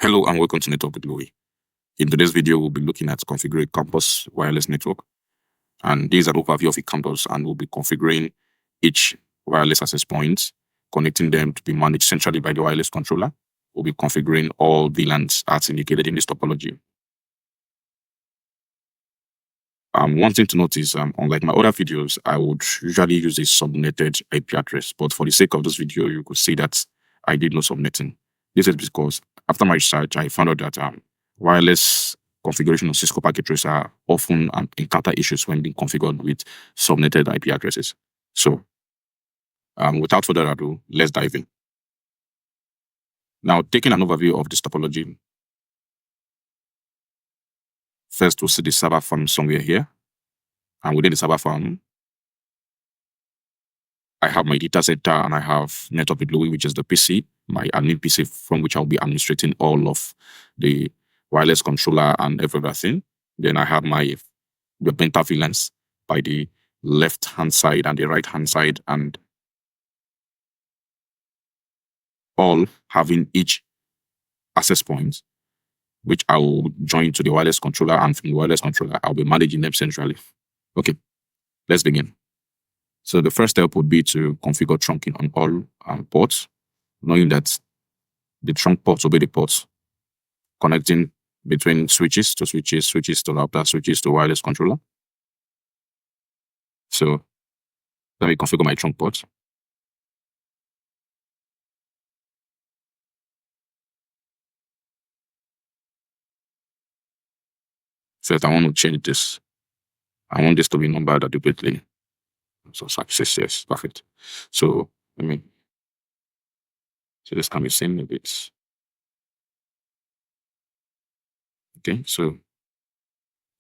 Hello and welcome to Network with Louis. In today's video, we'll be looking at configuring campus wireless network. And this is an overview of a campus, and we'll be configuring each wireless access point, connecting them to be managed centrally by the wireless controller. We'll be configuring all VLANs as indicated in this topology. One thing to note is, unlike my other videos, I would usually use a subnetted IP address, but for the sake of this video, you could see that I did no subnetting. This is because after my research, I found out that wireless configuration of Cisco Packet Tracer often encounter issues when being configured with subnetted IP addresses. So, without further ado, let's dive in. Now, taking an overview of this topology, first we'll see the server farm somewhere here. And within the server farm, I have my data center and I have NetworkwithLouis, which is the PC, my admin PC from which I'll be administrating all of the wireless controller and everything. Then I have the penta VLANs by the left-hand side and the right-hand side, and all having each access point, which I will join to the wireless controller, and from the wireless controller, I'll be managing them centrally. Okay, let's begin. So the first step would be to configure trunking on all ports, knowing that the trunk ports will be the ports connecting between switches to switches, switches to router, switches to wireless controller. So let me configure my trunk ports. First, I want to change this. I want this to be numbered adequately. So success, yes, perfect. So this can be seen a bit. Okay, so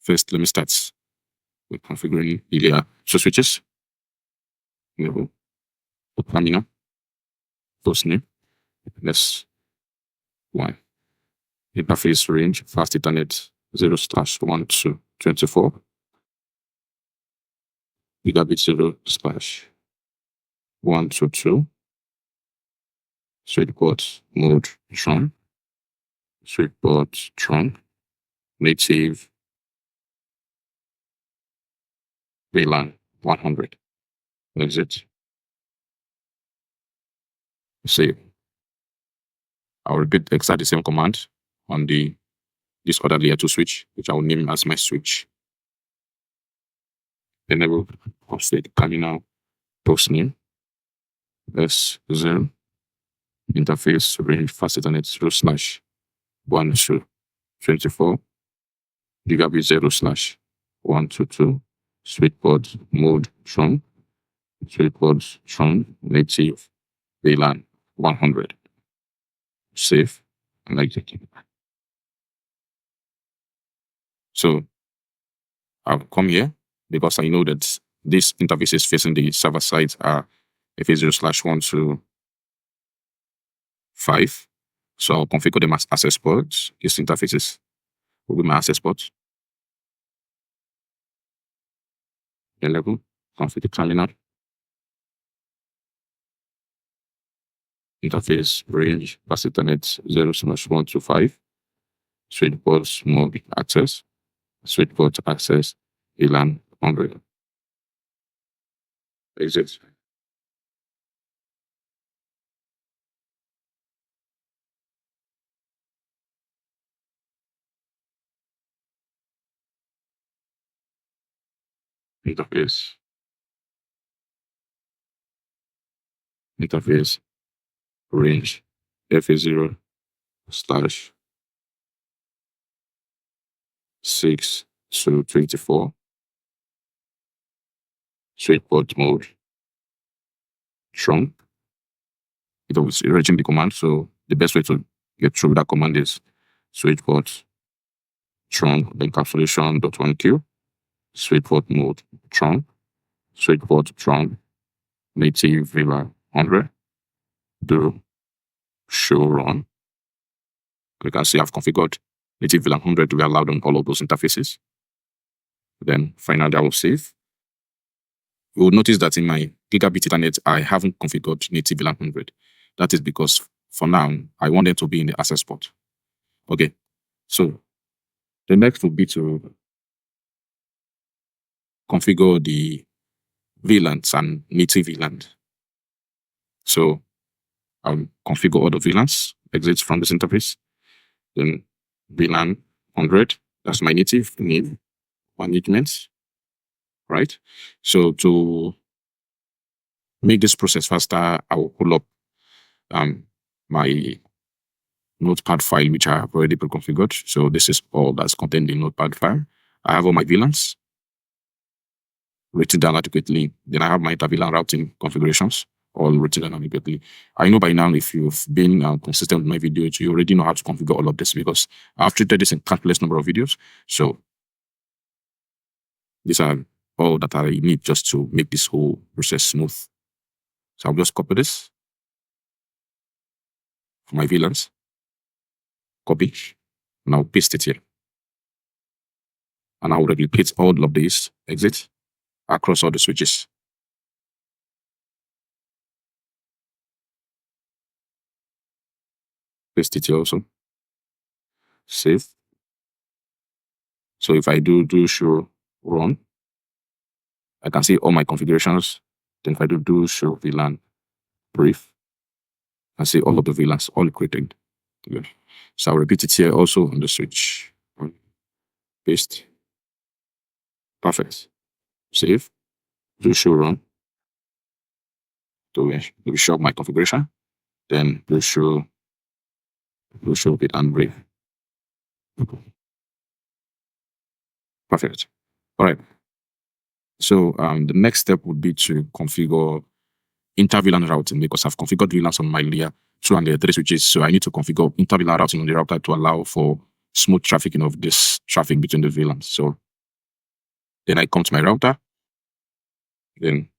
first let me start with configuring the two switches. Level, terminal, post name, let's one. Interface range, fast Ethernet 0/1 to 24. Gigabit 0/1 to 2. Switchport mode trunk. Switchport trunk. Native VLAN 100. Exit. Save. I'll repeat exactly the same command on this other layer 2 switch, which I will name as my switch. Enable offset terminal post name. S0. Interface range fast Ethernet 0/1 to 24. Gigabit 0/1 to 2. Switchport mode trunk. Switchport trunk. Native VLAN 100. Save and exit. So I'll come here because I know that these interfaces facing the server side are FA0/1 to 5. So I'll configure them as access ports. These interfaces will be my access ports. Level, configure terminal. Interface range fast Ethernet 0/1 to 5. Switchport mode access. Switchport access VLAN 100. Exit. Interface range FA0/6 to 24. Switchport mode trunk. It was reaching the command, so the best way to get through that command is switchport trunk encapsulation.1q. Switchport mode trunk. Switchport trunk native VLAN 100. Do show run. You can see I've configured native VLAN 100 to be allowed on all of those interfaces. Then finally I will save. You will notice that in my Gigabit Ethernet, I haven't configured native VLAN 100. That is because for now, I want them to be in the access port. Okay, so the next would be to configure the VLANs and native VLAN. So I'll configure all the VLANs, exit from this interface, then VLAN 100, that's my native name, management, right? So to make this process faster, I will pull up my notepad file, which I have already pre-configured. So this is all that's contained in notepad file. I have all my VLANs written down adequately. Then I have my inter-VLAN routing configurations all written down adequately. I know by now, if you've been consistent with my videos, you already know how to configure all of this because I've treated this in countless number of videos. So these are all that I need just to make this whole process smooth. So I'll just copy this for my VLANs, copy, and I'll paste it here. And I'll replicate all of these, exit, across all the switches. Paste it here also. Save. So if I do show run, I can see all my configurations. Then if I do show VLAN brief, I see all of the VLANs all created. Good. So I'll repeat it here also on the switch. Paste. Perfect. Save. Do show run. To show my configuration. Then do show VLAN brief. Perfect. All right. So the next step would be to configure inter-VLAN routing because I've configured VLANs on my layer 2 and layer 3 switches. So I need to configure inter-VLAN routing on the router to allow for smooth trafficking of this traffic between the VLANs. So then I come to my router, then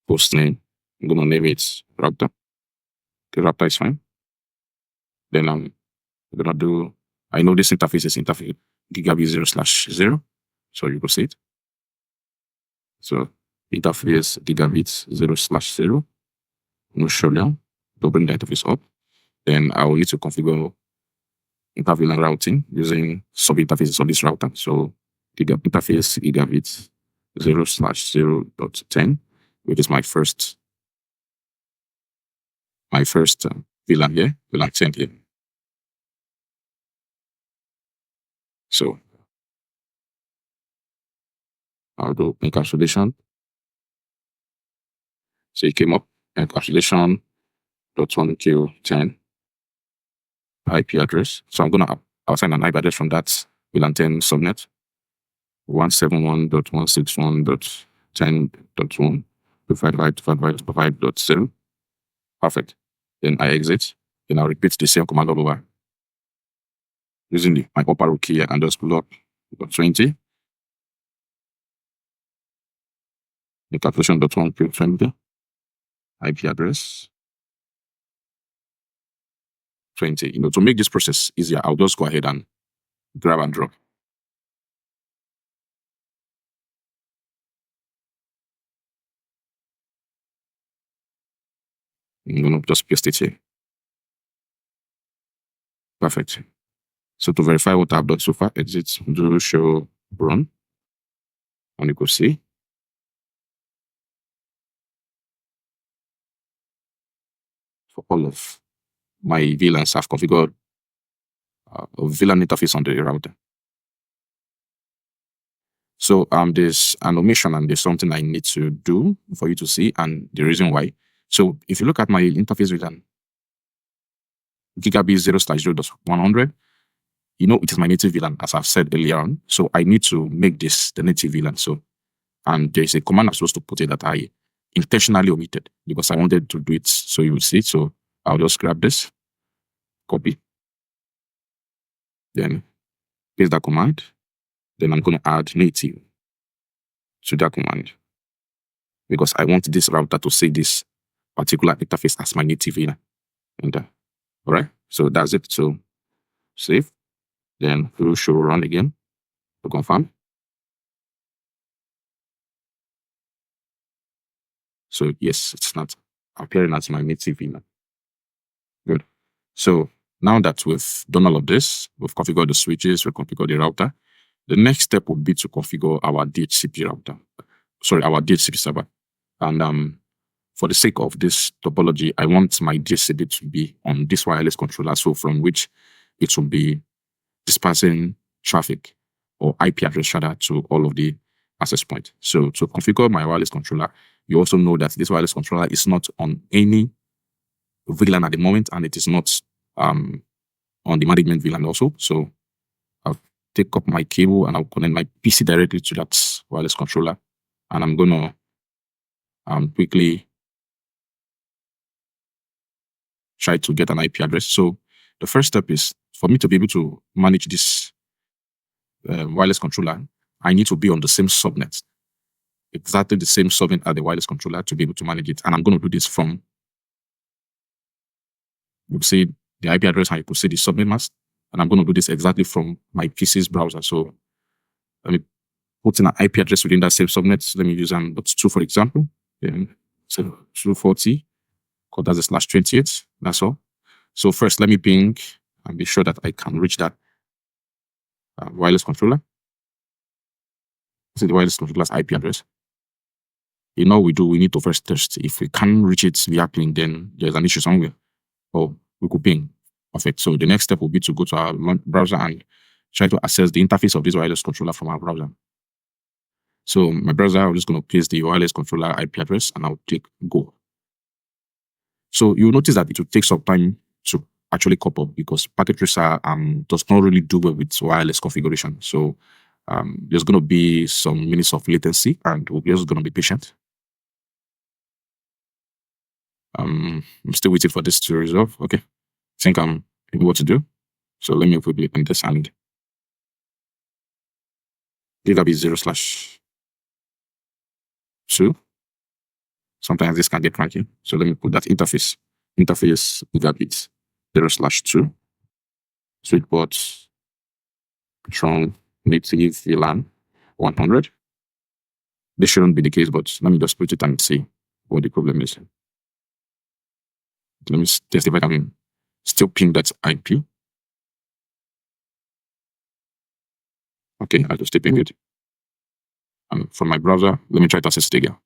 host name, I'm going to name it router. Okay, router is fine. Then I'm going to do, I know this interface is interface gigabit 0/0. So you can see it. So interface gigabit 0/0. No shutdown. To bring the interface up. Then I will need to configure inter-VLAN routing using sub-interfaces on this router. So interface gigabit 0/0.10, which is my first VLAN here, VLAN 10 here. So I'll do encapsulation. So it came up, encapsulation .1Q10 IP address. So I'm gonna assign an IP address from that VLAN 10 subnet 171.161.10.1 255.255.0. Perfect. Then I exit. Then I'll repeat the same command all over. Using my upper arrow key, I can just pull up .20. Encapsulation .1Q20 IP address 20. To make this process easier, I'll just go ahead and grab and drop. I'm going to just paste it here. Perfect. So to verify what I've done so far, exit, do show run, and you can see for all of my VLANs, I've configured a VLAN interface on the router. So there's an omission and there's something I need to do for you to see and the reason why. So if you look at my interface VLAN, gigabit 0/0.100, it is my native VLAN as I've said earlier on. So I need to make this the native VLAN. So there's a command I'm supposed to put it that I intentionally omitted because I wanted to do it so you will see it. So I'll just grab this, copy, then paste that command. Then I'm going to add native to that command because I want this router to see this particular interface as my native VLAN. And all right, so that's it. So save, then do show run again to confirm. So yes, it's not appearing as my native VLAN. Good. So now that we've done all of this, we've configured the switches, we've configured the router. The next step would be to configure our DHCP router. Sorry, our DHCP server. And for the sake of this topology, I want my DHCP to be on this wireless controller, so from which it will be dispersing traffic or IP address rather to all of the access points. So to configure my wireless controller, you also know that this wireless controller is not on any VLAN at the moment, and it is not on the management VLAN also. So I'll take up my cable and I'll connect my PC directly to that wireless controller, and I'm going to quickly try to get an IP address. So the first step is for me to be able to manage this wireless controller, I need to be on the same subnet, exactly the same subnet as the wireless controller to be able to manage it. And I'm going to do this from, you see the IP address and you could see the subnet mask. And I'm going to do this exactly from my PC's browser. So let me put in an IP address within that same subnet. Let me use .2 for example. So 240, because that's a /28. That's all. So first, let me ping and be sure that I can reach that wireless controller. This is the wireless controller's IP address. You know, we need to first test. If we can't reach it via ping, then there's an issue somewhere. Or we could ping. Perfect. So the next step will be to go to our browser and try to access the interface of this wireless controller from our browser. So my browser, I'm just going to paste the wireless controller IP address and I'll click go. So you'll notice that it will take some time to actually couple up because Packet Tracer does not really do well with wireless configuration. So there's going to be some minutes of latency and we're just going to be patient. I'm still waiting for this to resolve. Okay. I think I'm able what to do. So let me quickly end this and leave that be 0/2. Sometimes this can get cranky. So let me put that interface with that bit 0/2. Sweet ports, strong native VLAN 100. This shouldn't be the case, but let me just put it and see what the problem is. Let me test if I can still ping that IP. Okay, I just ping it. And from my browser, let me try to access it again.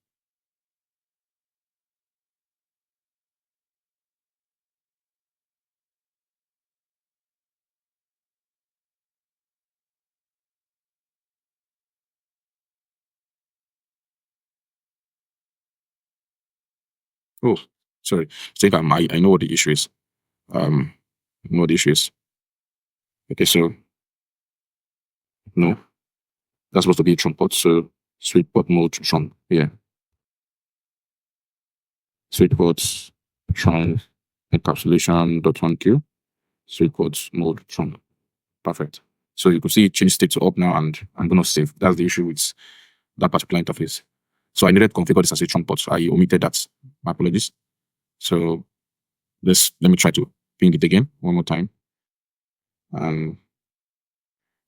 Oh, sorry. I know what the issue is. I know what the issue is. Okay, so no, that's supposed to be trunk port. So sweet port mode trunk here. Sweet ports trunk encapsulation .1Q. Sweet ports mode trunk. Perfect. So you can see it change state to up now, and I'm going to save. That's the issue with that particular interface. So I needed to configure this as a trunk port. So I omitted that. My apologies. So let me try to ping it again one more time.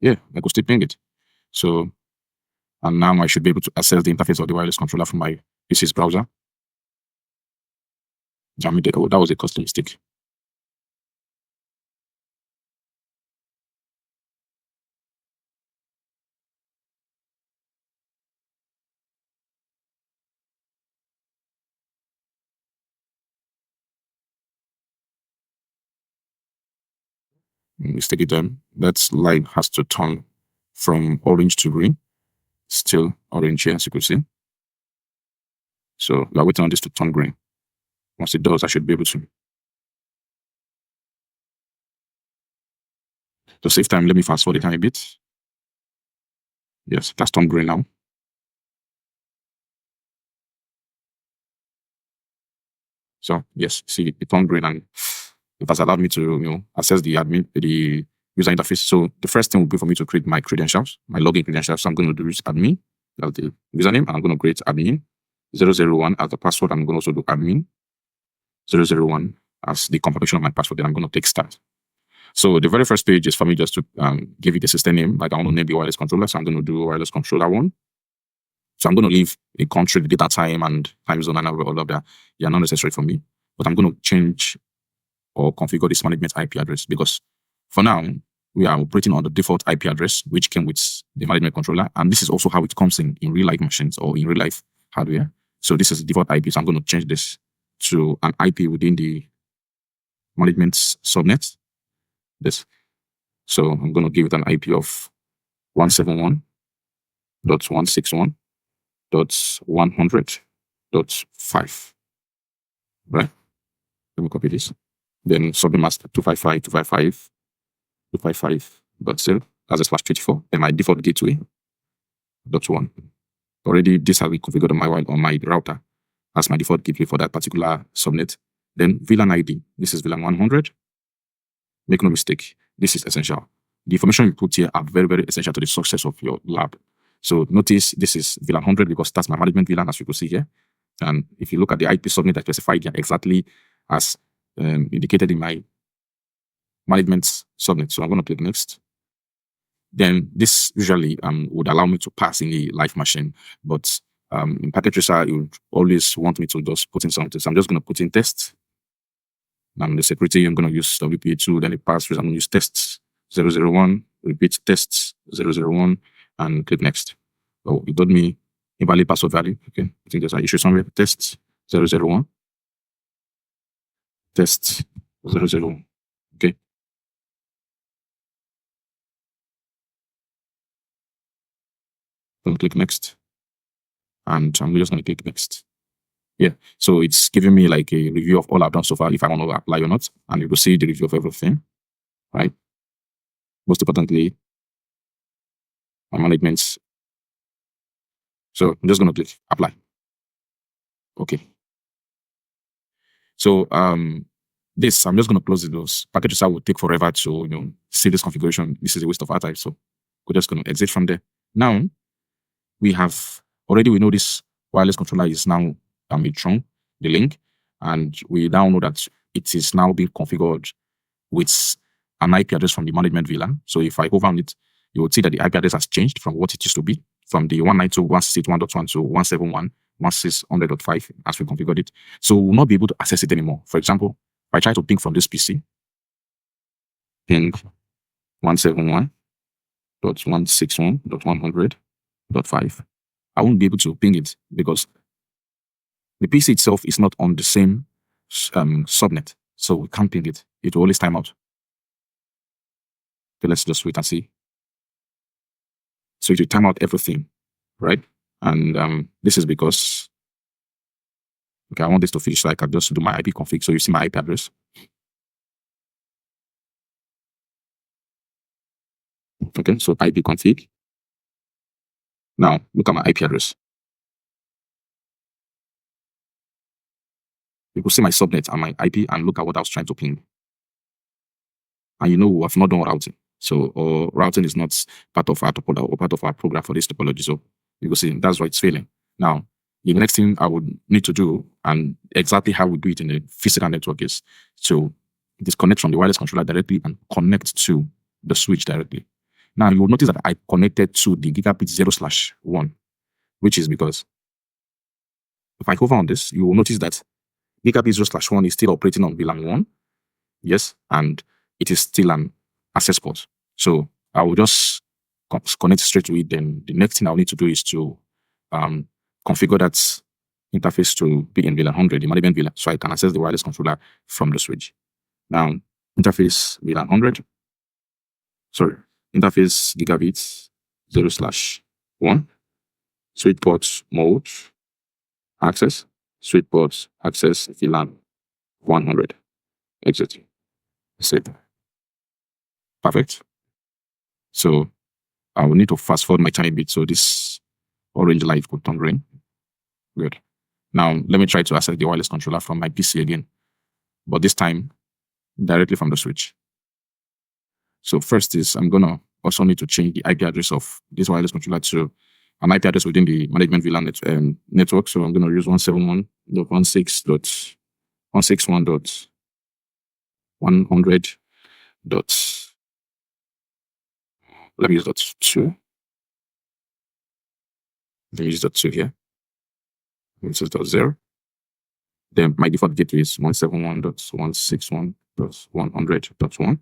Yeah, I could still ping it. So, and now I should be able to access the interface of the wireless controller from my PC's browser. Oh, that was a custom mistake. Mistake it done. That line has to turn from orange to green. Still orange here, as you can see. So we are waiting on this to turn green. Once it does, I should be able to. To save time, let me fast forward the time a bit. Yes, that's turned green now. So yes, see, it turned green and it has allowed me to access the user interface. So the first thing will be for me to create my credentials, my login credentials. So I'm going to do admin, that's the username, and I'm going to create admin 001 as the password. I'm going to also do admin 001 as the confirmation of my password. Then I'm going to take start. So the very first page is for me just to give it a system name. Like I want to name the wireless controller. So I'm going to do wireless controller 1. So I'm going to leave a country, the data time and time zone and all of that. They are not necessary for me. But I'm going to change or configure this management IP address, because for now, we are operating on the default IP address, which came with the management controller. And this is also how it comes in real life machines or in real life hardware. So this is the default IP. So I'm going to change this to an IP within the management subnet. This. So I'm going to give it an IP of 171.168.100.5. Right? Let me copy this. Then subnet mask 255.255.0 as a /24. Then my default gateway .1. Already this has been configured on my router as my default gateway for that particular subnet. Then VLAN ID. This is VLAN 100. Make no mistake, this is essential. The information you put here are very, very essential to the success of your lab. So notice this is VLAN 100 because that's my management VLAN, as you can see here. And if you look at the IP subnet, I specified here exactly as indicated in my management subnet. So I'm going to click next. Then this usually would allow me to pass in a live machine, but in Packet Tracer, it would always want me to just put in something. So I'm just going to put in tests. And the security, I'm going to use WPA2, then the passphrase, I'm going to use tests 001, repeat tests 001, and click next. Oh, it told me invalid password value. Okay, I think there's an issue somewhere. Tests 001, tests 001. Okay. Then click next. And I'm just going to click next. Yeah, so it's giving me like a review of all I've done so far, if I want to apply or not, and you will see the review of everything, right? Most importantly, my management. So I'm just going to click apply. Okay. So this, I'm just going to close those. Packet Tracer will take forever to see this configuration. This is a waste of our time, so we're just going to exit from there. Now we know this wireless controller is now the link, and we now know that it is now being configured with an IP address from the management VLAN. So if I hover on it, you will see that the IP address has changed from what it used to be, from the 192.168.1.1 to 171.161.100.5 as we configured it. So we'll not be able to access it anymore. For example, if I try to ping from this PC, ping 171.161.100.5, I won't be able to ping it because the PC itself is not on the same subnet, so we can't ping it. It will always time out. Okay, let's just wait and see. So it will time out everything, right? And this is because, okay, I want this to finish so I can just do my IP config. So you see my IP address. Okay, so IP config. Now look at my IP address. You can see my subnet and my IP, and look at what I was trying to ping. And we have not done routing. So routing is not part of our topology or part of our program for this topology. So you can see that's why it's failing. Now, the next thing I would need to do, and exactly how we do it in the physical network, is to disconnect from the wireless controller directly and connect to the switch directly. Now, you will notice that I connected to the gigabit 0/1, which is because if I hover on this, you will notice that gigabit 0/1 is still operating on VLAN 1. Yes, and it is still an access port. So I will just connect straight to it. Then the next thing I'll need to do is to configure that interface to be in VLAN 100, the management VLAN, so I can access the wireless controller from the switch. Now, interface VLAN 100. Sorry, interface gigabit 0/1. Switch port mode access. Switch port access VLAN 100. Exit. Save. Perfect. So I will need to fast forward my tiny bit so this orange light could turn green. Good. Now let me try to access the wireless controller from my PC again, but this time directly from the switch. So first is I'm gonna also need to change the IP address of this wireless controller to an IP address within the management VLAN network. So I'm gonna use 171.168.161.100. Let me use .2. Let me use .2 here. This is .0. Then my default gateway is 171.161.100. 100.1.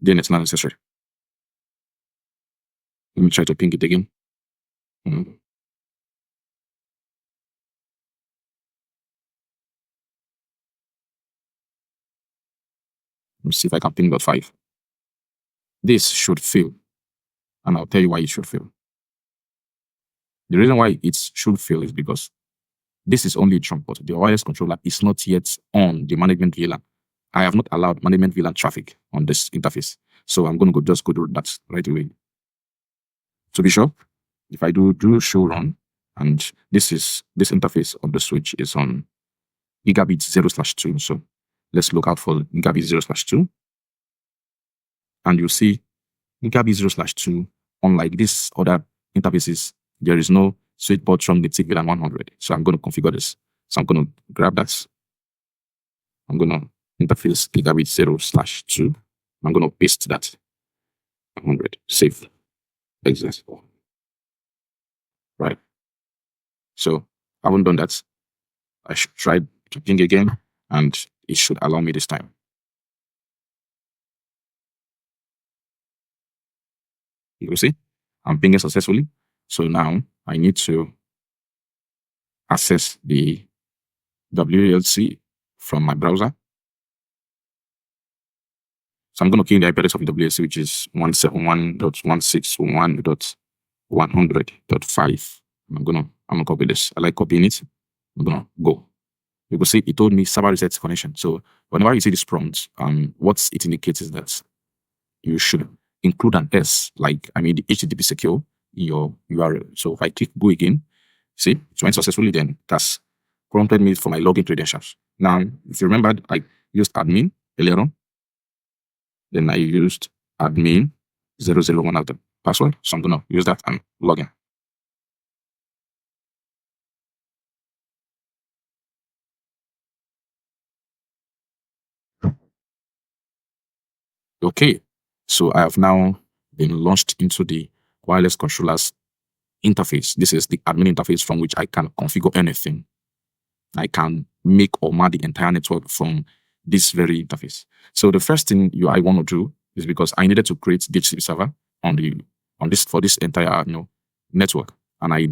Then it's not necessary. Let me try to ping it again. Let me see if I can ping .5. This should fail, and I'll tell you why it should fail. The reason why it should fail is because this is only a trunk port. The wireless controller is not yet on the management VLAN. I have not allowed management VLAN traffic on this interface. So I'm going to just go through that right away. To be sure, if I do show run, and this interface of the switch is on gigabit 0/2. So let's look out for gigabit 0/2. And you'll see gigabit 0/2, unlike these other interfaces, there is no switch port from the VLAN 100. So I'm going to configure this. So I'm going to grab that. I'm going to interface gigabit 0/2. I'm going to paste that 100. Save. Exit. Right. So I haven't done that. I should try to ping again, and it should allow me this time. You will see, I'm pinging successfully. So now I need to access the WLC from my browser. So I'm going to key in the IP address of the WLC, which is 171.161.100.5. I'm gonna copy this. I like copying it. I'm gonna go. You can see it told me server reset connection. So whenever you see this prompt, what it indicates is that you should include an S, the HTTP secure in your URL. So if I click go again, see, it went successfully. Then that's prompted me for my login credentials. Now, if you remember, I used admin earlier on. Then I used admin 001 as the password. So I'm gonna use that and log in. Okay, so I have now been launched into the wireless controllers interface. This is the admin interface from which I can configure anything. I can make or mod the entire network from this very interface. So the first thing I want to do is, because I needed to create DHCP server for this entire network, and I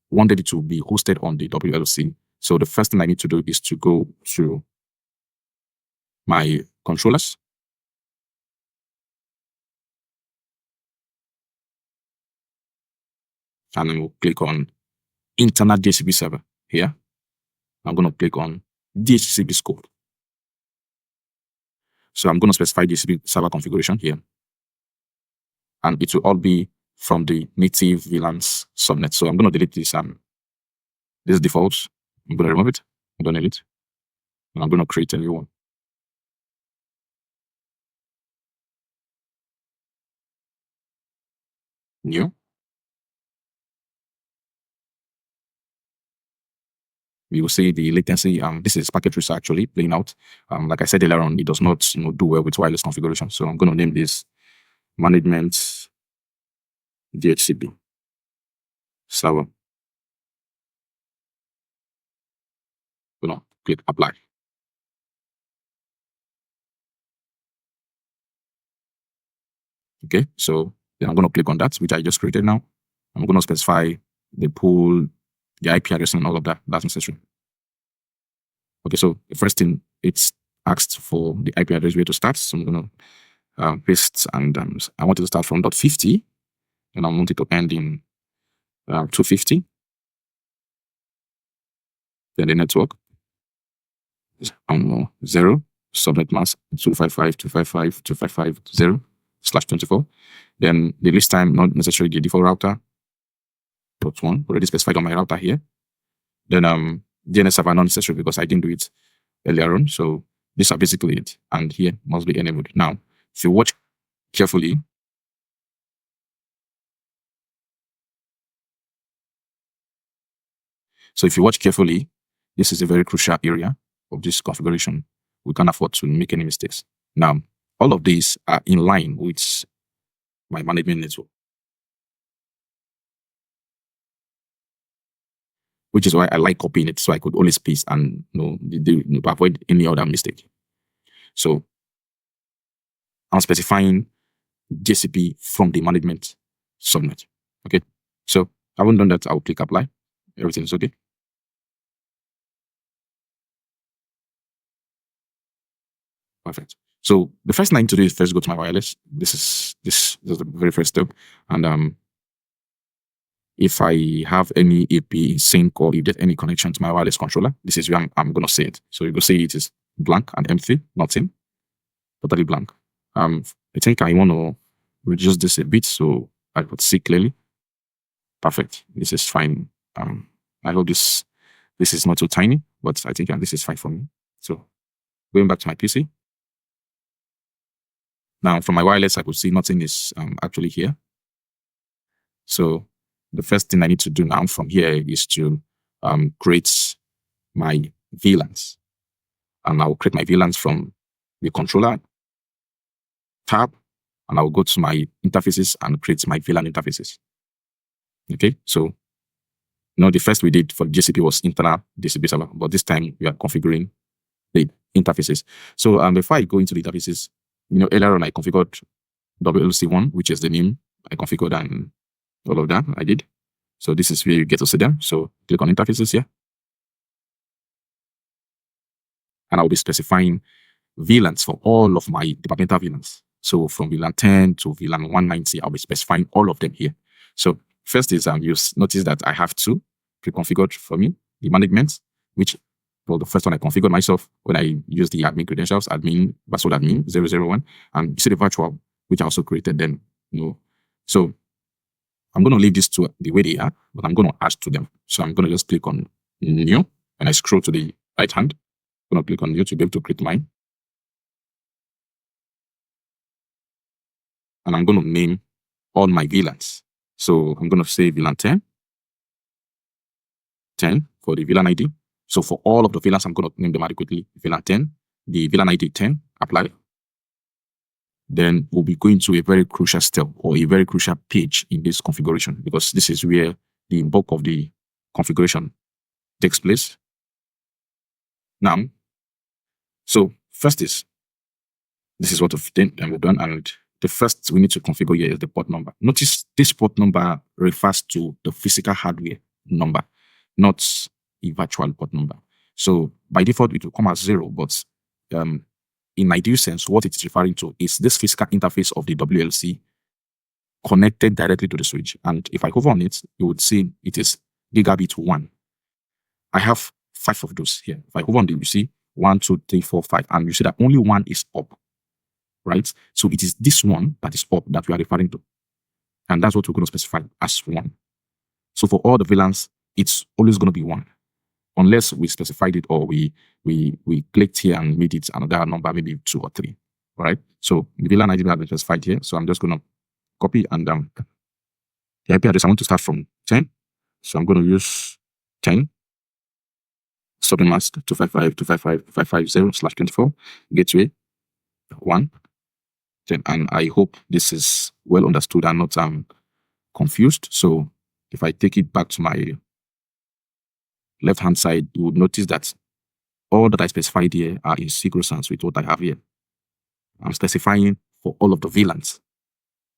wanted it to be hosted on the WLC. So the first thing I need to do is to go to my controllers. And then we'll click on internal DHCP server here. I'm going to click on DHCP scope. So I'm going to specify DHCP server configuration here. And it will all be from the native VLANs subnet. So I'm going to delete this default. I'm going to remove it. I don't need it. And I'm going to create a new one. New. You will see the latency. This is Packet Tracer actually playing out. Like I said earlier on, it does not do well with wireless configuration. So I'm going to name this management DHCP server. I'm going to click apply. Okay, so then I'm going to click on that, which I just created now. I'm going to specify the pool, the IP address, and all of that. That's necessary. Okay, so the first thing, it's asked for the IP address where to start. So I'm going to paste, and I want it to start from .50, and I want it to end in 250. Then the network is 0, subnet mask 255.255.255.0/24. Then the list time, not necessarily the default router, .1, already specified on my router here. Then DNS server, not necessary because I didn't do it earlier on. So these are basically it. And here must be enabled. Now, if you watch carefully, this is a very crucial area of this configuration. We can't afford to make any mistakes. Now, all of these are in line with my management network, which is why I like copying it, so I could always paste and avoid any other mistake. So I'm specifying GCP from the management subnet. Okay, so I haven't done that. I'll click apply. Everything's okay. Perfect. So the first thing I need to do is first go to my wireless. This is the very first step. And if I have any AP in sync or you get any connection to my wireless controller, this is where I'm going to say it. So you go say it is blank and empty, nothing, totally blank. I think I want to reduce this a bit so I could see clearly. Perfect. This is fine. I hope this is not too tiny, but I think this is fine for me. So going back to my PC. Now from my wireless, I could see nothing is actually here. So the first thing I need to do now from here is to create my VLANs. And I'll create my VLANs from the controller tab, and I'll go to my interfaces and create my VLAN interfaces. Okay, so the first we did for GCP was internal DCP server, but this time we are configuring the interfaces. So before I go into the interfaces, earlier on I configured WLC1, which is the name I configured, and all of that I did. So this is where you get to see them. So click on interfaces here. And I'll be specifying VLANs for all of my departmental VLANs. So from VLAN 10 to VLAN 190, I'll be specifying all of them here. So first is you notice that I have two pre-configured for me, the management, which, well, the first one I configured myself when I used the admin credentials, admin, password admin 001, and you see the virtual, which I also created then. So I'm going to leave these two the way they are, but I'm going to add to them. So I'm going to just click on new, and I scroll to the right hand. I'm going to click on new to be able to create mine. And I'm going to name all my VLANs. So I'm going to say VLAN 10 for the VLAN ID. So for all of the VLANs, I'm going to name them adequately. VLAN 10, the VLAN ID 10, apply. Then we'll be going to a very crucial step or a very crucial page in this configuration, because this is where the bulk of the configuration takes place. Now, so first is, this is what we've done, and the first we need to configure here is the port number. Notice this port number refers to the physical hardware number, not a virtual port number. So by default, it will come as 0, but in ideal sense, what it is referring to is this physical interface of the WLC connected directly to the switch. And if I hover on it, you would see it is gigabit 1. I have 5 of those here. If I hover on it, you see 1, 2, 3, 4, 5, and you see that only one is up. Right? So it is this one that is up that we are referring to. And that's what we're going to specify as 1. So for all the VLANs, it's always going to be 1. Unless we specified it or we clicked here and made it another number, maybe 2 or 3. All right? So the VLAN ID has been specified here. So I'm just going to copy, and the IP address, I want to start from 10. So I'm going to use 10. Subnet mask 255.255.550/24. Gateway 1. And I hope this is well understood and not confused. So if I take it back to my left-hand side, you would notice that all that I specified here are in synchronous with what I have here. I'm specifying for all of the VLANs.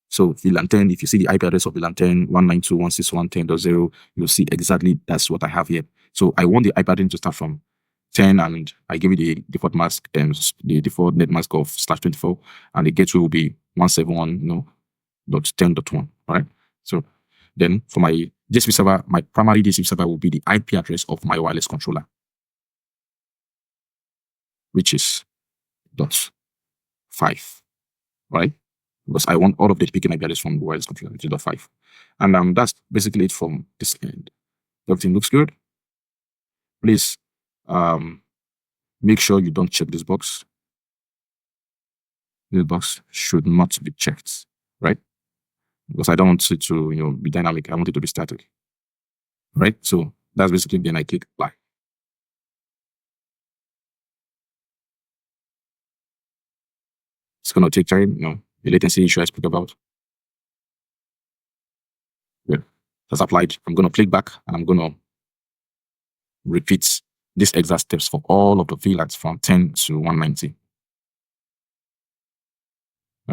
So VLAN 10, if you see the IP address of VLAN 10, 192.168.10.0, you'll see exactly that's what I have here. So I want the IP address to start from 10, and I give it the default mask, the default net mask of /24, and the gateway will be 171.10.1. All right. So then for my DSP server, my primary DSP server will be the IP address of my wireless controller, which is .5, right? Because I want all of the picking IP address from the wireless controller, which is .5. And that's basically it from this end. Everything looks good. Please make sure you don't check this box. This box should not be checked, right? Because I don't want it to be dynamic. I want it to be static, right? So that's basically, then I click apply. It's going to take time, the latency issue I spoke about. Good. That's applied. I'm going to click back, and I'm going to repeat these exact steps for all of the VLANs from 10 to 190.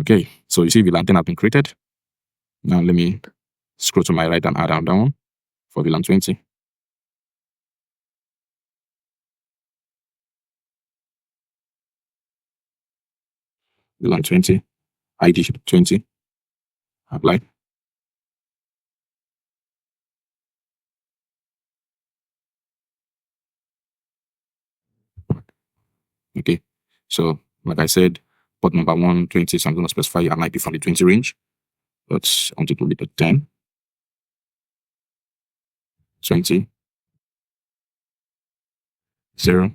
Okay, so you see VLAN 10 has been created. Now let me scroll to my right and add another one for VLAN 20. VLAN 20, ID 20, apply. Okay, so like I said, port number 120, so I'm going to specify an IP from the 20 range, but I want it to be the 10, 20, 0,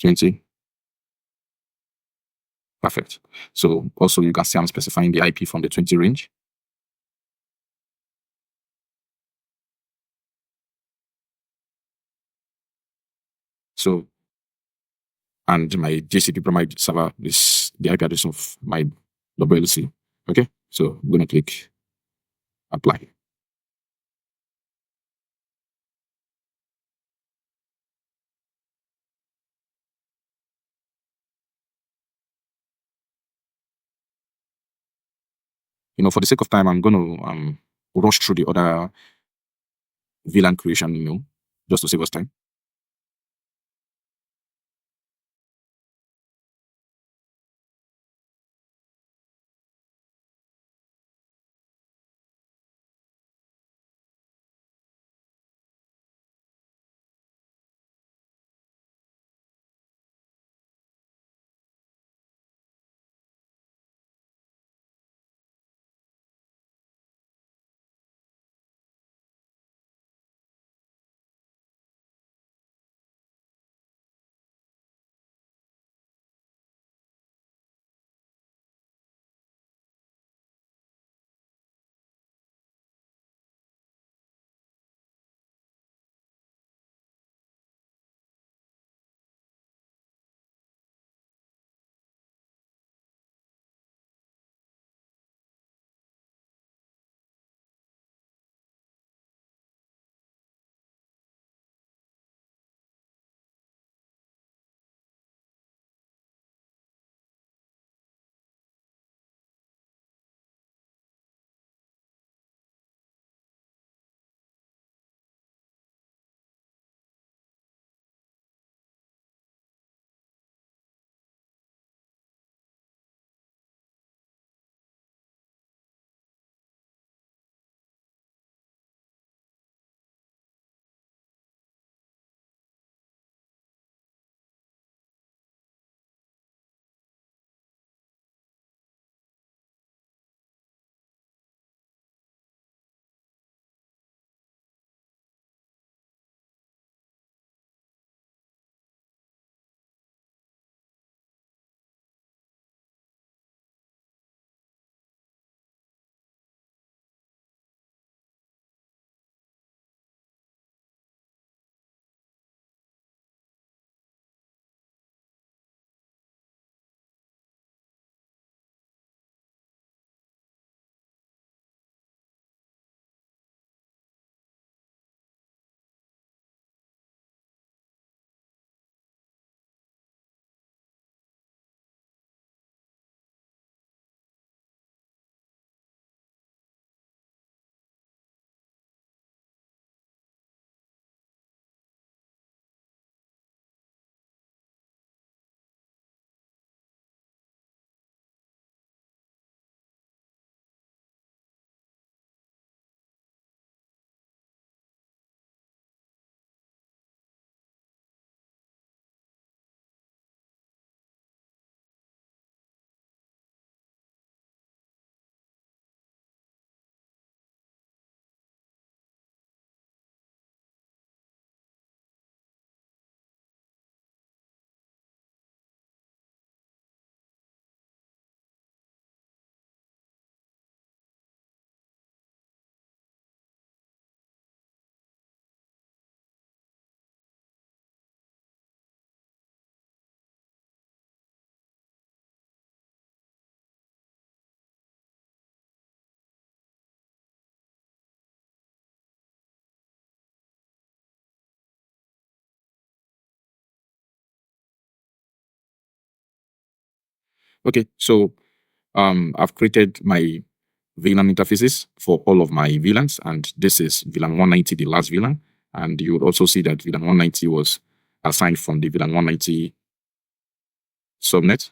20. Perfect. So also you can see I'm specifying the IP from the 20 range. So, and my GCP primary server is the IP address of my WLC. Okay, so I'm going to click apply. For the sake of time, I'm going to rush through the other VLAN creation, just to save us time. Okay, so I've created my VLAN interfaces for all of my VLANs, and this is VLAN 190, the last VLAN. And you would also see that VLAN 190 was assigned from the VLAN 190 subnet.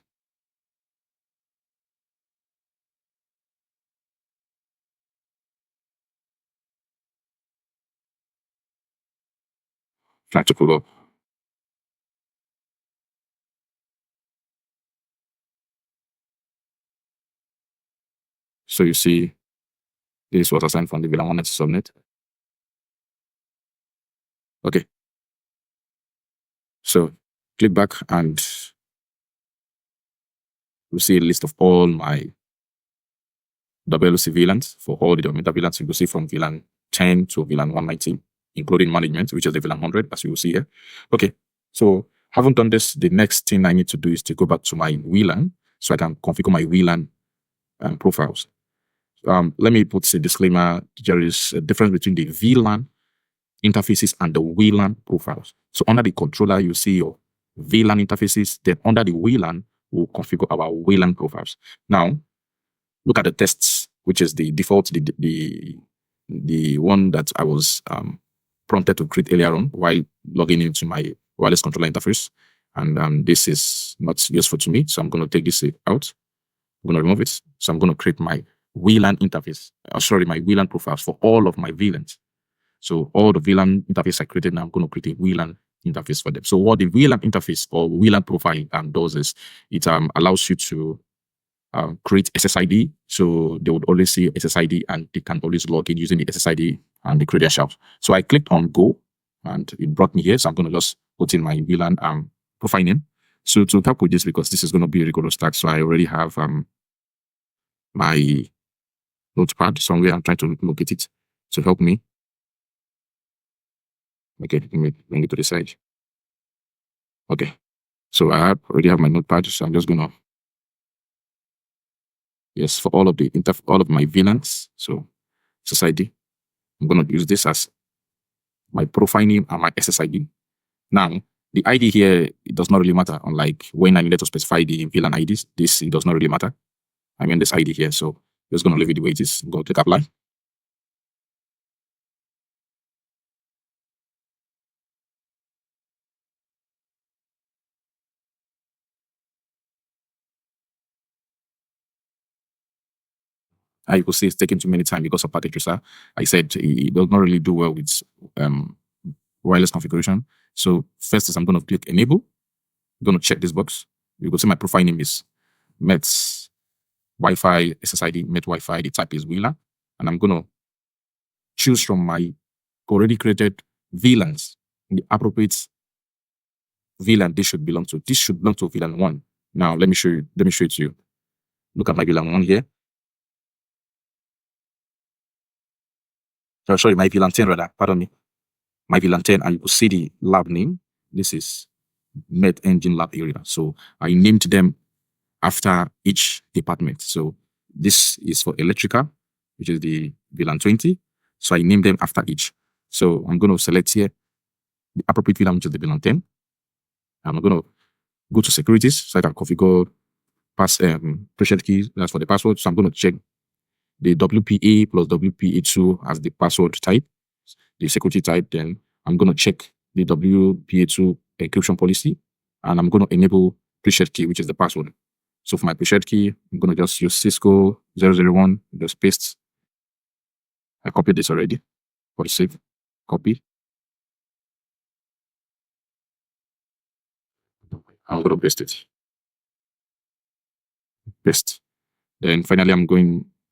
Try to pull up. So you see this was assigned from the VLAN 190 subnet. Okay. So click back and you'll see a list of all my WLC VLANs for all the domain VLANs you will see from VLAN 10 to VLAN 190, including management, which is the VLAN 100, as you will see here. Okay, so haven't done this. The next thing I need to do is to go back to my VLAN so I can configure my VLAN profiles. Let me put a disclaimer. There is a difference between the VLAN interfaces and the WLAN profiles. So under the controller, you see your VLAN interfaces. Then under the WLAN, we'll configure our WLAN profiles. Now, look at the tests, which is the default, the one that I was prompted to create earlier on while logging into my wireless controller interface. And this is not useful to me, so I'm going to take this out. I'm going to remove it. So I'm going to create my WLAN interface, my WLAN profiles for all of my VLANs. So all the VLAN interface I created now, I'm going to create a WLAN interface for them. So what the WLAN interface or WLAN profile does is it allows you to create SSID. So they would always see SSID and they can always log in using the SSID and the credentials. So I clicked on go and it brought me here. So I'm going to just put in my VLAN profile name. So to help with this, because this is going to be a rigorous task, so I already have my notepad somewhere. I'm trying to locate it to help me. Okay, let me bring it to the side. Okay, so I already have my notepad, so I'm just going to, yes, for all of my VLANs, so SSID, I'm going to use this as my profile name and my SSID. Now, the ID here, it does not really matter, unlike when I needed to specify the VLAN IDs, it does not really matter. I mean, this ID here, so I'm just going to leave it the way it is. Go click apply. You will see it's taking too many time because of Packet Tracer. I said it does not really do well with wireless configuration. So first is I'm going to click enable. I'm going to check this box. You will see my profile name is Mets Wi-Fi SSID Met Wi-Fi. The type is WLAN, and I'm going to choose from my already created VLANs the appropriate VLAN this should belong to. This should belong to VLAN 1. Now let me show you. Let me show it to you. Look at my VLAN 1 here. Sorry, my VLAN 10 rather. Pardon me. My VLAN 10, and you will see the lab name. This is Met Engine Lab area. So I named them after each department. So this is for electrical, which is the VLAN 20. So I named them after each. So I'm going to select here the appropriate VLAN, which is the VLAN 10. I'm going to go to securities so I can configure threshold keys. That's for the password. So I'm going to check the WPA plus WPA2 as the password type, the security type. Then I'm going to check the WPA2 encryption policy, and I'm going to enable threshold key, which is the password. So for my threshold key, I'm going to just use Cisco 001, just paste. I copied this already for the save. Copy. I'm going to paste it. Paste. Then finally,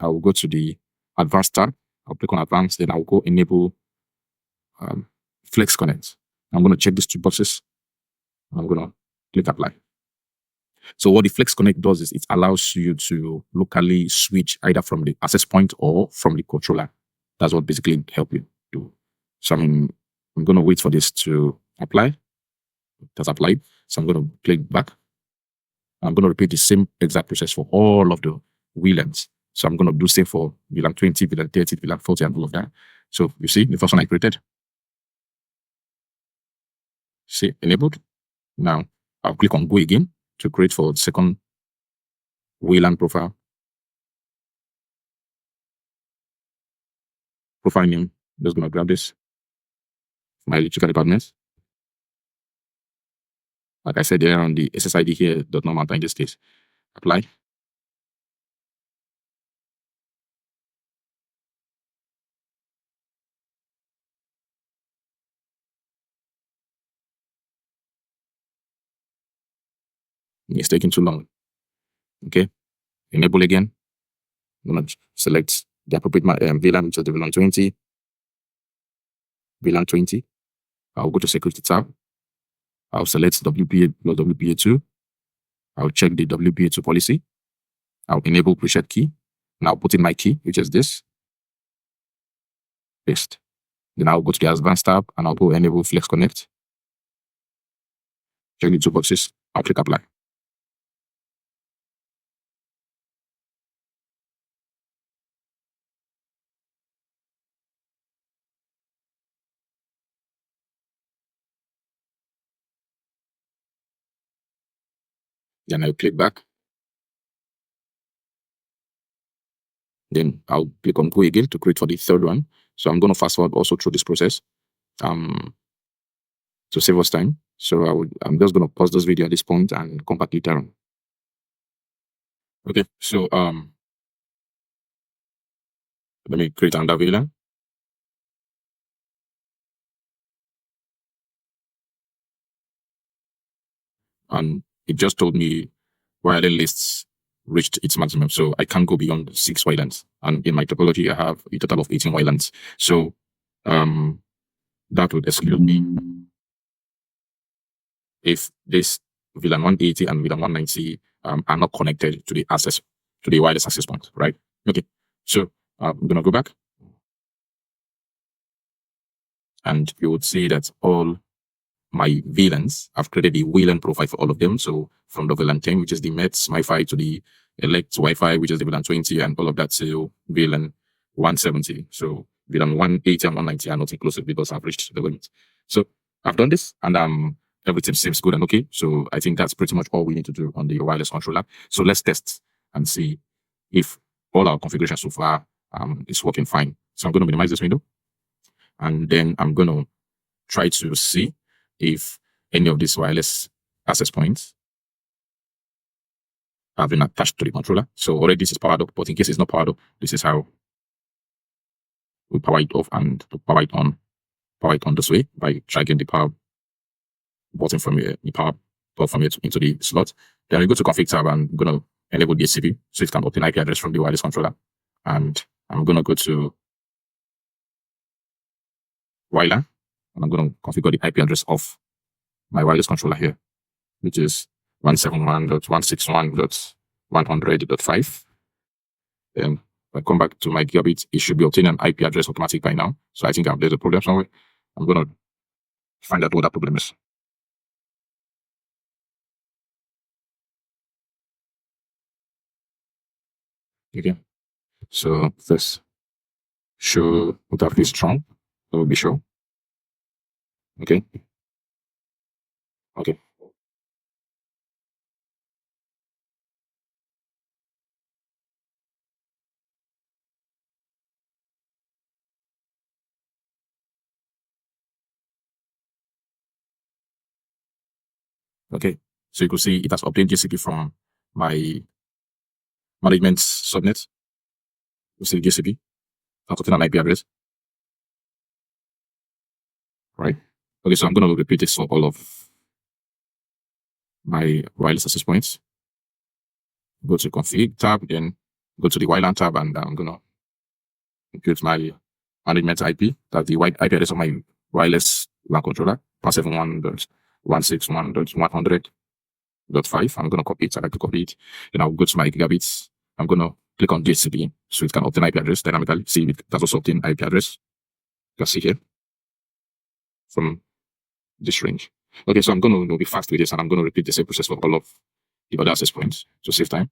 I'll go to the advanced tab. I'll click on advanced, then I'll go enable Flex Connect. I'm going to check these two boxes. I'm going to click apply. So what the Flex Connect does is it allows you to locally switch either from the access point or from the controller. That's what basically help you do. So I'm going to wait for this to apply. That's applied. So I'm going to click back. I'm going to repeat the same exact process for all of the VLANs. So I'm going to do same for VLAN 20, VLAN 30, VLAN 40, and all of that. So you see the first one I created. See, enabled. Now I'll click on go again to create for the second WLAN profile, profile name. I'm just going to grab this, my electrical department. Like I said, there on the SSID here, does not matter in this case. Apply. It's taking too long. Okay. Enable again. I'm going to select the appropriate VLAN, which is the VLAN 20. VLAN 20. I'll go to security tab. I'll select WPA plus WPA2. I'll check the WPA2 policy. I'll enable preset key. And I'll put in my key, which is this. Paste. Then I'll go to the advanced tab and I'll go enable flex connect. Check the two boxes. I'll click apply. Then I'll click back. Then I'll click on go again to create for the third one. So I'm going to fast forward also through this process to save us time. So I'm just going to pause this video at this point and come back later on. Okay, so let me create another VLAN. And it just told me wireless lists reached its maximum. So I can't go beyond 6 WLANs. And in my topology, I have a total of 18 WLANs. So that would exclude me if this VLAN 180 and VLAN 190 are not connected to the wireless access point, right? Okay, so I'm gonna go back, and you would see that all my VLANs, I've created the VLAN profile for all of them. So from the VLAN 10, which is the METS MiFi, to the Elect Wi-Fi, which is the VLAN 20, and all of that to VLAN 170. So VLAN 180 and 190 are not inclusive because I've reached the limit. So I've done this, and everything seems good and okay. So I think that's pretty much all we need to do on the wireless controller. So let's test and see if all our configuration so far is working fine. So I'm going to minimize this window, and then I'm going to try to see if any of these wireless access points have been attached to the controller. So already this is powered up, but in case it's not powered up, this is how we power it off and to power it on. Power it on this way by dragging the power button from the power plug from it into the slot. Then we go to config tab and I'm going to enable the DHCP so it can obtain IP address from the wireless controller. And I'm going to go to WLAN, and I'm going to configure the IP address of my wireless controller here, which is 171.161.100.5. Then when I come back to my gigabit, it should be obtaining an IP address automatic by now. So I think there's a problem somewhere. I'm going to find out what that problem is. Okay. So this should have this strong. That will be sure. Okay. Okay. Okay. So you can see it has obtained GCP from my management subnet. You see GCP. That's obtained an IP address. Right. Okay. So I'm going to repeat this for all of my wireless access points. Go to config tab, then go to the WLAN tab, and I'm going to impute my management IP. That's the IP address of my wireless LAN controller, 171.161.100.5. I'm going to copy it. I like to copy it. Then I'll go to my gigabits. I'm going to click on DHCP so it can obtain IP address dynamically. See, it does also obtain IP address. You can see here from this range. Okay, so I'm going to be fast with this, and I'm going to repeat the same process for all of the other access points to save time.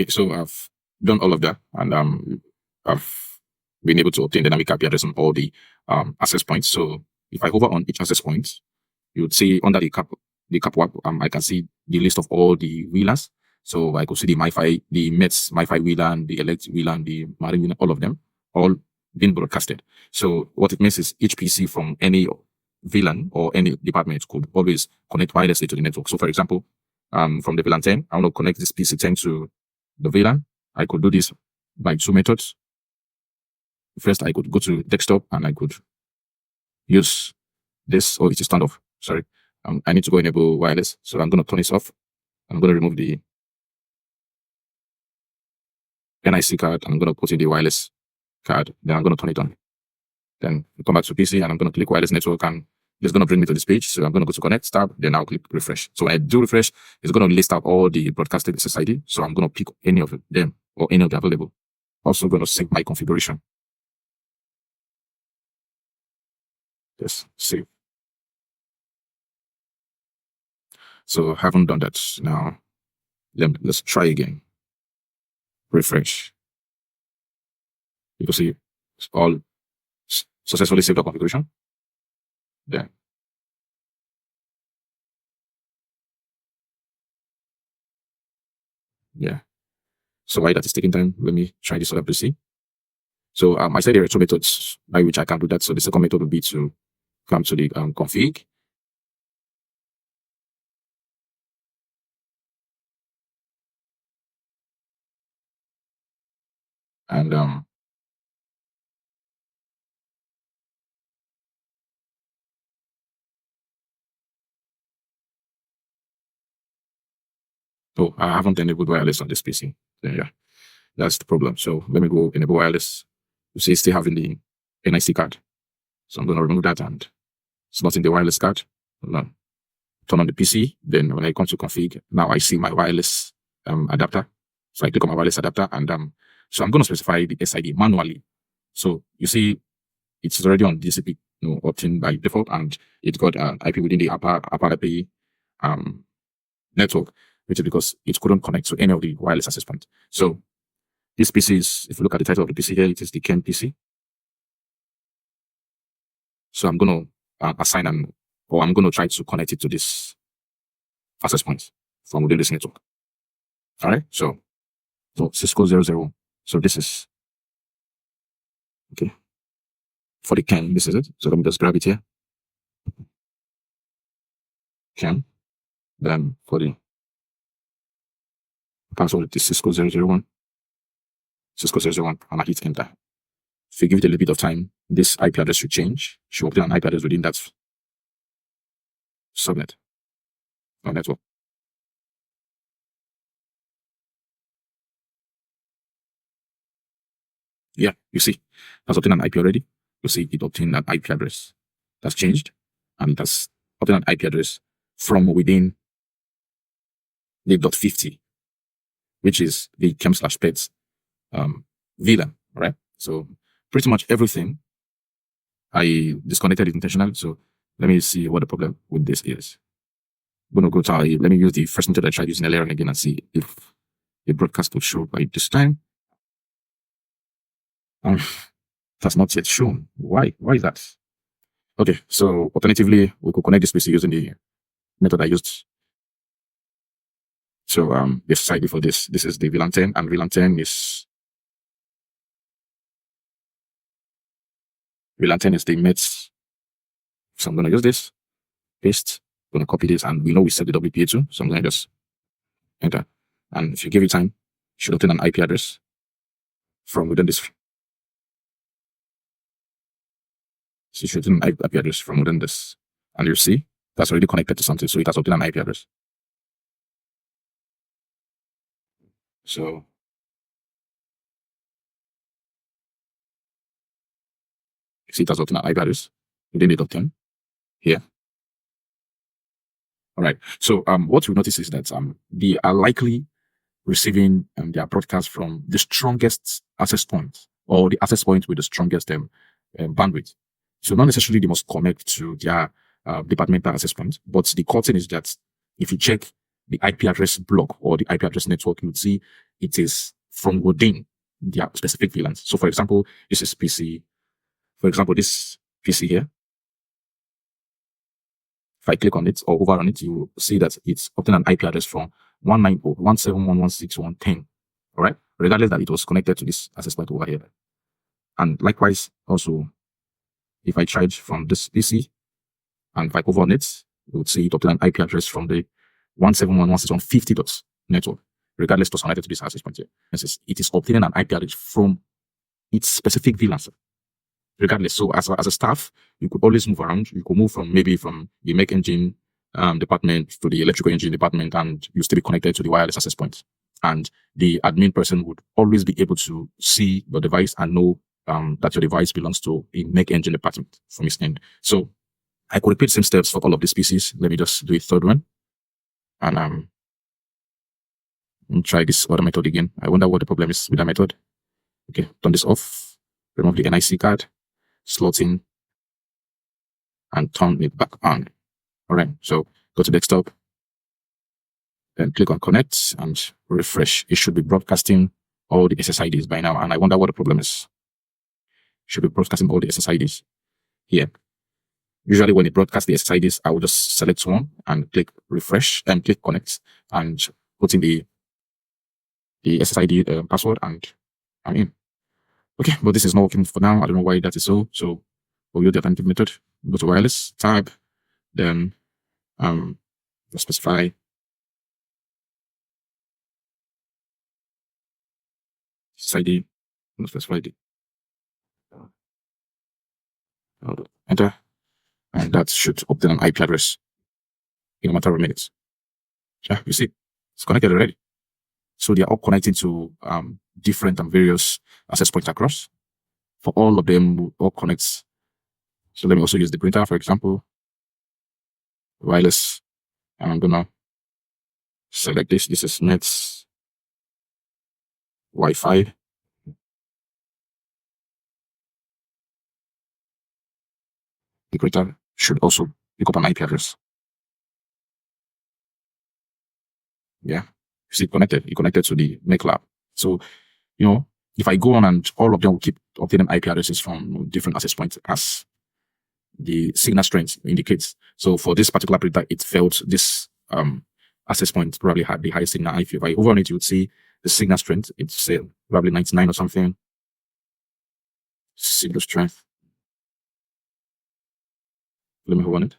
Okay, so I've done all of that, and I've been able to obtain dynamic IP address on all the access points. So if I hover on each access point, you would see under the cap I can see the list of all the VLANs. So I could see the MiFi, the Mets MiFi VLAN, the Elect VLAN, the Marine VLAN, all of them, all being broadcasted. So what it means is each PC from any VLAN or any department could always connect wirelessly to the network. So for example, from the VLAN 10, I want to connect this PC 10 to the VLAN. I could do this by two methods. First, I could go to desktop and I could use this. Oh, it is turned off. Sorry. I need to go enable wireless. So I'm going to turn this off. I'm going to remove the NIC card. And I'm going to put in the wireless card. Then I'm going to turn it on. Then come back to PC and I'm going to click wireless network, and it's going to bring me to this page. So I'm going to go to connect tab. Then I'll click refresh. So when I do refresh, it's going to list out all the broadcasted SSID. So I'm going to pick any of them or any of the available. Also going to sync my configuration. Yes, save. So I haven't done that now. Let's try again. Refresh. You can see it's all successfully saved the configuration. Then yeah. So why that is taking time? Let me try this other PC. So I said there are two methods by which I can do that. So the second method would be to come to the config. And so I haven't enabled wireless on this PC. Then yeah, that's the problem. So let me go enable wireless. You see, it's still having the NIC card. So I'm going to remove that, and it's not in the wireless card. Turn on the PC. Then when I come to config, now I see my wireless adapter. So I click on my wireless adapter, and so I'm going to specify the SID manually. So you see, it's already on DCP, opt-in by default, and it got an IP within the upper IP network, which is because it couldn't connect to any of the wireless access points. So this PC is, if you look at the title of the PC here, it is the Ken PC. So I'm going to assign I'm going to try to connect it to this access point from within this network. All right. So Cisco 00. So this is okay. For the Ken, this is it. So let me just grab it here. Ken. Then for the password, it is Cisco 001. Cisco 001, and I hit enter. If you give it a little bit of time, this IP address should change. Should obtain an IP address within that subnet or network. Yeah, you see, that's obtained an IP already. You see, it obtained an IP address. That's changed, and it has obtained an IP address from within the .50, which is the chem/pets VLAN, right? So pretty much everything, I disconnected it intentionally. So let me see what the problem with this is. I'm going to go to, let me use the first method I tried using earlier again and see if the broadcast will show by this time. That's not yet shown. Why is that? Okay, so alternatively, we could connect this PC using the method I used. So the SSID for this is the VLAN 10, and VLAN 10 is the METS. So I'm going to use this, paste, I'm going to copy this, and we know we set the WPA to, so I'm going to just enter. And if you give it time, you should obtain an IP address from within this. So you should obtain an IP address from within this. And you see, that's already connected to something, so it has obtained an IP address. So you see, it has obtained an IP address within the .10 here. All right. So what we notice is that they are likely receiving their broadcast from the strongest access point, or the access point with the strongest bandwidth. So not necessarily they must connect to their departmental access point, but the core thing is that if you check the IP address block or the IP address network, you would see it is from within their specific VLANs. So for example, this is PC. For example, this PC here. If I click on it or hover on it, you will see that it's obtained an IP address from 190.171.161.10. All right, regardless that it was connected to this access point over here. And likewise, also, if I tried from this PC and if I hover on it, you would see it obtained an IP address from the 171.161.50 dots network, regardless it was connected to this access point here. It is obtaining an IP address from its specific VLAN. Regardless, so as a staff, you could always move around. You could move from maybe from the mech engine department to the electrical engine department, and you still be connected to the wireless access point. And the admin person would always be able to see your device and know that your device belongs to a mech engine department from its end. So I could repeat the same steps for all of these PCs. Let me just do a third one, and let me try this other method again. I wonder what the problem is with that method. Okay, turn this off. Remove the NIC card. Slot in and turn it back on. All right, so go to desktop, then click on connect and refresh. It should be broadcasting all the SSIDs by now, and I wonder what the problem is. It should be broadcasting all the SSIDs here. Usually when it broadcasts the SSIDs, I will just select one and click refresh and click connect and put in the SSID password, and I'm in. Okay, but this is not working for now. I don't know why that is so. So we'll use the alternative method. Go to wireless tab, then specify SID, specify the enter, and that should obtain an IP address in a matter of minutes. Yeah, you see, it's connected already. So they are all connected to different and various access points across. For all of them, all connects. So let me also use the printer, for example, wireless, and I'm gonna select this. This is Nets Wi-Fi. The printer should also pick up an IP address. Yeah, you see, connected. It connected to the Make Lab. So, you know, if I go on and all of them will keep obtaining IP addresses from different access points as the signal strength indicates. So for this particular printer, it felt this access point probably had the highest signal. If I hover on it, you would see the signal strength. It's probably 99 or something. Signal strength. Let me hover on it.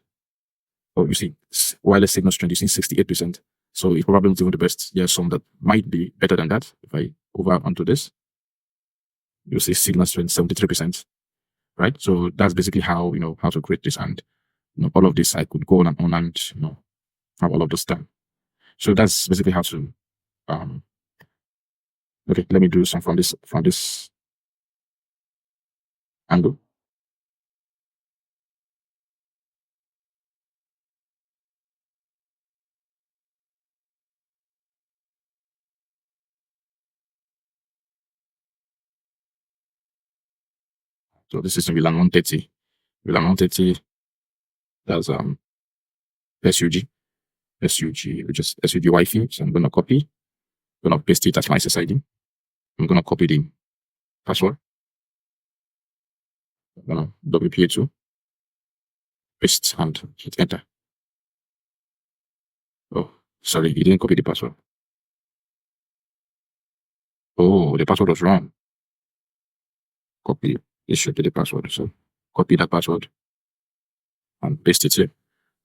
Oh, you see, wireless signal strength, you see 68%. So it's probably not even the best. There's some that might be better than that. If I hover onto this, you'll see signal strength 73%. Right? So that's basically how, how to create this. And, all of this, I could go on and have all of this done. So that's basically how to, okay, let me do some from this angle. So this is VLAN 130. VLAN 130, that's SUG, which is SUG Wi-Fi. So I'm going to copy, I'm going to paste it as my SSID. I'm going to copy the password. I'm going to WPA2, paste and hit enter. Oh, sorry, you didn't copy the password. Oh, the password was wrong. Copy. It should be the password. So copy that password and paste it here.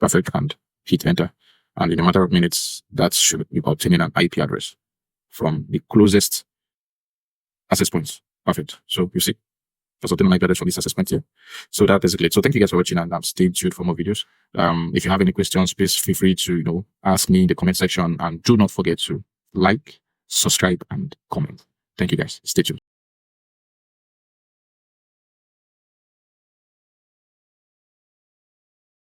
Perfect. And hit enter. And in a matter of minutes, that should be obtaining an IP address from the closest access points. Perfect. So you see, that's obtaining an IP address from this access point here. So that is it. So thank you guys for watching, and stay tuned for more videos. If you have any questions, please feel free to ask me in the comment section, and do not forget to like, subscribe, and comment. Thank you guys. Stay tuned.